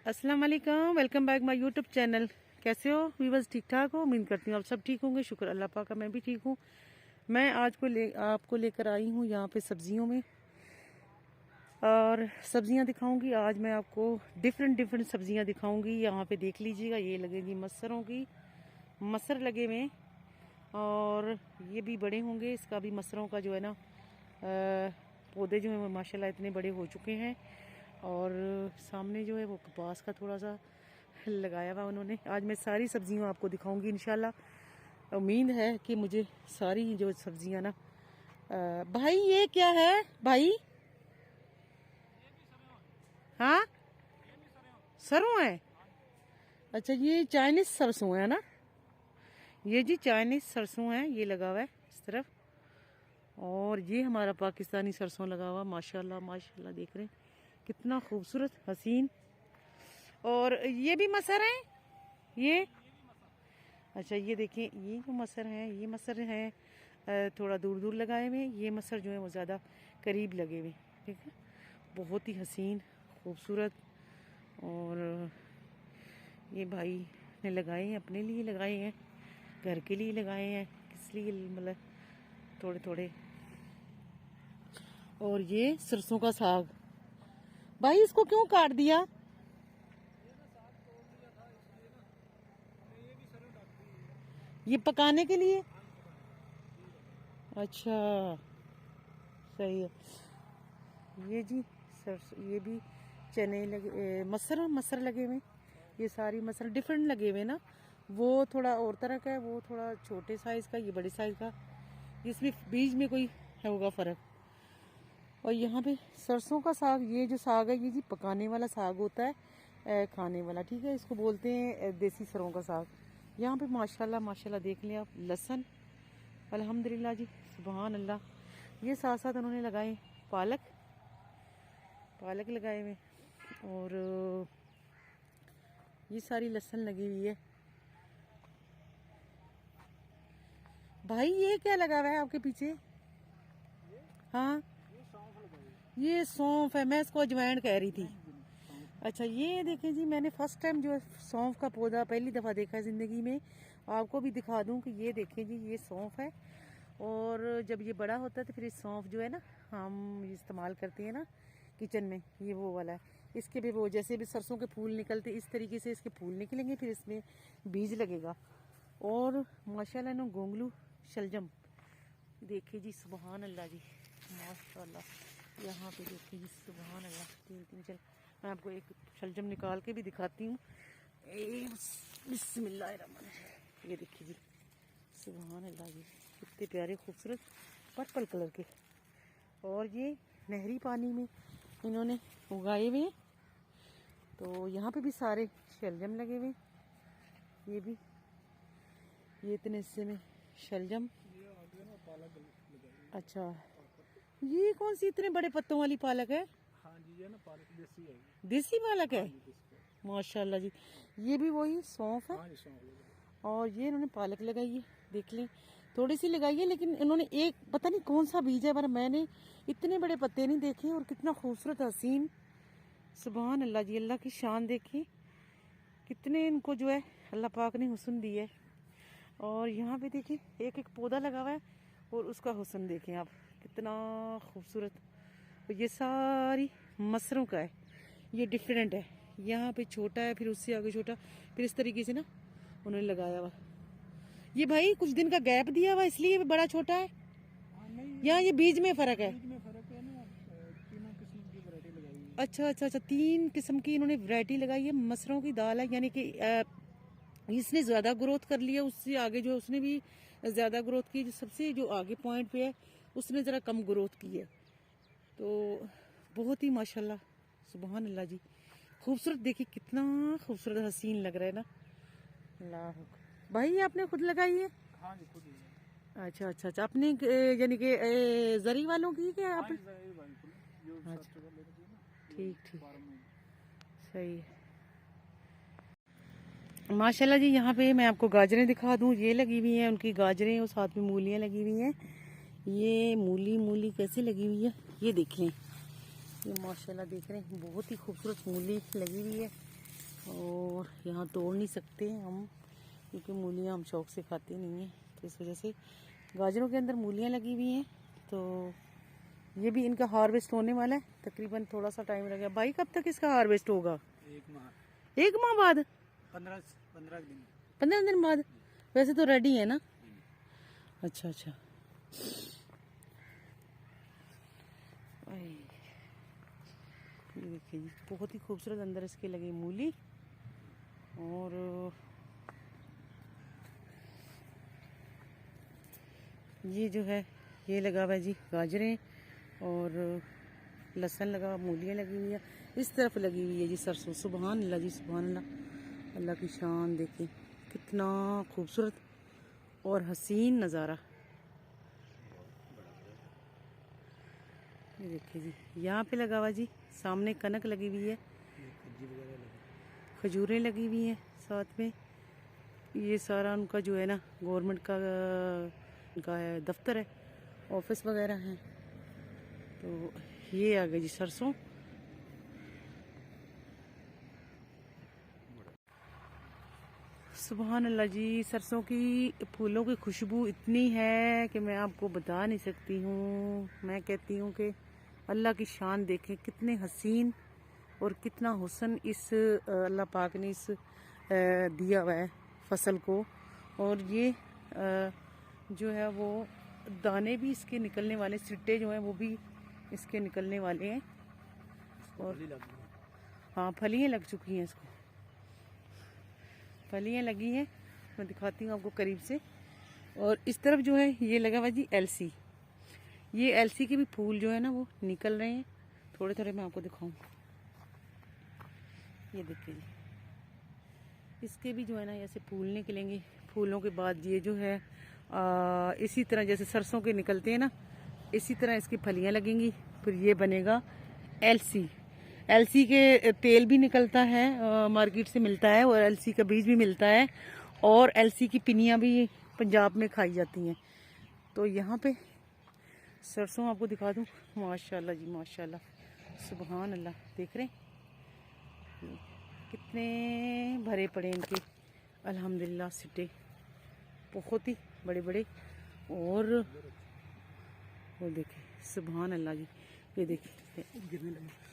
अस्सलाम वालेकुम, welcome back my YouTube channel. कैसे हो व्यूअर्स? ठीक ठाक हो? उम्मीद करती हूँ आप सब ठीक होंगे। शुक्र अल्लाह पाक का, मैं भी ठीक हूँ। मैं आज आपको लेकर आई हूँ यहाँ पे सब्जियों में, और सब्जियाँ दिखाऊंगी। आज मैं आपको डिफरेंट सब्जियाँ दिखाऊंगी। यहाँ पे देख लीजिएगा, ये लगेगी मसरों की, मसर लगे हुए हैं, और ये भी बड़े होंगे। इसका भी मसरों का जो है ना पौधे जो हैं वो माशाल्लाह इतने बड़े हो चुके हैं। और सामने जो है वो कपास का थोड़ा सा लगाया हुआ उन्होंने। आज मैं सारी सब्जियां आपको दिखाऊंगी इंशाल्लाह। उम्मीद है कि मुझे सारी जो सब्जियां ना भाई ये क्या है भाई? हाँ, सरसों है। अच्छा, ये चाइनीज सरसों है ना? ये जी चाइनीज सरसों है, ये लगा हुआ है इस तरफ। और ये हमारा पाकिस्तानी सरसों लगा हुआ, माशाल्लाह माशाल्लाह। देख रहे हैं कितना खूबसूरत हसीन। और ये भी मसर है ये। अच्छा, ये देखिए, ये जो मसर हैं, ये मसर हैं थोड़ा दूर दूर लगाए हुए। ये मसर जो है वो ज़्यादा करीब लगे हुए, ठीक है। बहुत ही हसीन खूबसूरत। और ये भाई ने लगाए हैं, अपने लिए लगाए हैं, घर के लिए लगाए हैं, किस लिए मतलब थोड़े थोड़े। और ये सरसों का साग। भाई इसको क्यों काट दिया? ये पकाने के लिए? अच्छा, सही है। ये जी सरसों, ये भी चने लगे, मसर मसर लगे हुए। ये सारी मसर डिफरेंट लगे हुए ना। वो थोड़ा और तरह का है, वो थोड़ा छोटे साइज का, ये बड़े साइज का। इसमें बीज में कोई होगा फर्क। और यहाँ पे सरसों का साग, ये जो साग है ये जी पकाने वाला साग होता है, खाने वाला, ठीक है। इसको बोलते हैं देसी सरों का साग। यहाँ पे माशाल्लाह माशाल्लाह देख लिया आप, लहसुन, अल्हम्दुलिल्लाह जी, सुभान अल्लाह। ये साथ साथ उन्होंने लगाए पालक, पालक लगाए हुए। और ये सारी लहसुन लगी हुई है। भाई ये क्या लगा हुआ है आपके पीछे? हाँ, ये सौंफ है। मैं इसको अजवाइन कह रही थी। अच्छा, ये देखें जी, मैंने फर्स्ट टाइम जो है सौंफ का पौधा पहली दफ़ा देखा है ज़िंदगी में। आपको भी दिखा दूं कि ये देखें जी, ये सौंफ है। और जब ये बड़ा होता है तो फिर इस सौंफ जो है ना हम इस्तेमाल करते हैं ना किचन में, ये वो वाला है। इसके भी वो जैसे भी सरसों के फूल निकलते इस तरीके से इसके फूल निकलेंगे, फिर इसमें बीज लगेगा। और माशाल्लाह ना गोंगलू शलजम, देखिए जी, सुबहान अल्लाह जी, माशाल्लाह। यहाँ पे देखिए जी, सुबहान अल्लाह। तीन तीन चल, मैं आपको एक शलजम निकाल के भी दिखाती हूँ। बिस्मिल्लाहिर्रहमानिर्रहीम। ये देखिए जी, सुबहान अल्लाह जी, कितने प्यारे खूबसूरत पर्पल कलर के। और ये नहरी पानी में इन्होंने उगाए हुए हैं। तो यहाँ पे भी सारे शलजम लगे हुए। ये भी, ये इतने हिस्से में शलजम। अच्छा, ये कौन सी इतने बड़े पत्तों वाली पालक है? हाँ जी, ये ना पालक देसी है। देसी पालक है, हाँ जी, देसी पालक। माशाल्लाह जी। ये भी वही सौंफ है। हाँ जी, सौंफ लगा है। और ये इन्होंने पालक लगाई है, देख लें, थोड़ी सी लगाई है, लेकिन इन्होंने एक पता नहीं कौन सा बीज है, पर मैंने इतने बड़े पत्ते नहीं देखे। और कितना खूबसूरत हसीन, सुभान अल्लाह जी, अल्लाह की शान देखिए, कितने इनको जो है अल्लाह पाक ने हुस्न दी है। और यहाँ पे देखिए एक एक पौधा लगा हुआ है, और उसका हुस्न देखें आप, कितना खूबसूरत। और ये सारी मसरों का है, ये डिफरेंट है। यहाँ पे छोटा है, फिर उससे आगे छोटा, फिर इस तरीके से ना उन्होंने लगाया हुआ। ये भाई कुछ दिन का गैप दिया हुआ इसलिए बड़ा छोटा है, हाँ नहीं, या ये बीज में फर्क है? बीज में फर्क है ना। तीनों किस्म की वैरायटी लगाई हुई है। अच्छा अच्छा अच्छा, तीन किस्म की इन्होंने वैरायटी लगाई है। मसरों की दाल है, यानी कि इसने ज्यादा ग्रोथ कर लिया, उससे आगे जो उसने भी ज्यादा ग्रोथ की, जो सबसे जो आगे पॉइंट पे है उसने जरा कम ग्रोथ की है। तो बहुत ही माशाल्लाह, सुभान अल्लाह जी, खूबसूरत। देखिए कितना खूबसूरत हसीन लग रहा है ना। अल्लाह भाई, ये आपने खुद लगाई है? हाँ जी, खुद ही है। अच्छा अच्छा अच्छा, अपने यानी कि जरी वालों की क्या हाँ आप? जी, सही बिल्कुल। जो अच्छा, सच कर लेते हैं ना, ठीक ठीक, फार्म में। सही है। माशाल्लाह जी, यहाँ पे मैं आपको गाजरें दिखा दूँ, ये लगी हुई हैं उनकी गाजरें, और साथ में मूलियाँ लगी हुई हैं। ये मूली मूली कैसे लगी हुई है, ये देख लें। ये माशाल्लाह देख रहे हैं, बहुत ही खूबसूरत मूली लगी हुई है। और यहाँ तोड़ नहीं सकते हम क्योंकि मूलियाँ हम शौक से खाते नहीं हैं, तो इस वजह से गाजरों के अंदर मूलियाँ लगी हुई हैं। तो ये भी इनका हार्वेस्ट होने वाला है, तकरीबन थोड़ा सा टाइम लगेगा। भाई कब तक इसका हार्वेस्ट होगा? 1 माह बाद, 15 दिन। 15 दिन बाद। वैसे तो रेडी है ना? अच्छा अच्छा। ये देखिए जी, बहुत ही खूबसूरत अंदर इसके लगी मूली। और ये जो है ये लगा हुआ है जी गाजरें, और लहसुन लगा हुआ, मूलियाँ लगी हुई है। इस तरफ लगी हुई है जी सरसों। सुभान अल्लाह जी, सुभान अल्लाह। अल्लाह की शान देखिए, कितना खूबसूरत और हसीन नज़ारा। ये देखिए जी, यहाँ पे लगा हुआ जी, सामने कनक लगी हुई है, खजूरें लगी हुई हैं साथ में। ये सारा उनका जो है ना गवर्नमेंट का है, दफ्तर है, ऑफिस वगैरह हैं। तो ये आ गई जी सरसों। सुभान अल्लाह जी, सरसों की फूलों की खुशबू इतनी है कि मैं आपको बता नहीं सकती हूँ। मैं कहती हूँ कि अल्लाह की शान देखें, कितने हसीन और कितना हुस्न इस अल्लाह पाक ने इस दिया हुआ है फसल को। और ये जो है वो दाने भी इसके निकलने वाले, सिट्टे जो हैं वो भी इसके निकलने वाले हैं। और हाँ, फलियाँ लग चुकी हैं, इसको फलियाँ लगी हैं। मैं दिखाती हूँ आपको करीब से। और इस तरफ जो है ये लगा हुआ जी एलसी। ये एलसी के भी फूल जो है ना वो निकल रहे हैं थोड़े थोड़े। मैं आपको दिखाऊँ, ये देखिए जी, इसके भी जो है ना ऐसे फूल निकलेंगे। फूलों के बाद ये जो है इसी तरह जैसे सरसों के निकलते हैं ना, इसी तरह इसकी फलियां लगेंगी। फिर ये बनेगा एलसी। एलसी के तेल भी निकलता है, मार्केट से मिलता है, और एलसी का बीज भी मिलता है, और एलसी की पिनियां भी पंजाब में खाई जाती हैं। तो यहाँ पे सरसों आपको दिखा दूँ, माशाल्लाह जी माशाल्लाह, सुभान अल्लाह। देख रहे हैं कितने भरे पड़े इनके, अल्हम्दुलिल्लाह सिट्टे बहुत ही बड़े बड़े। और वो देखिए सुभान अल्लाह जी, ये देखिए गिरने लगे।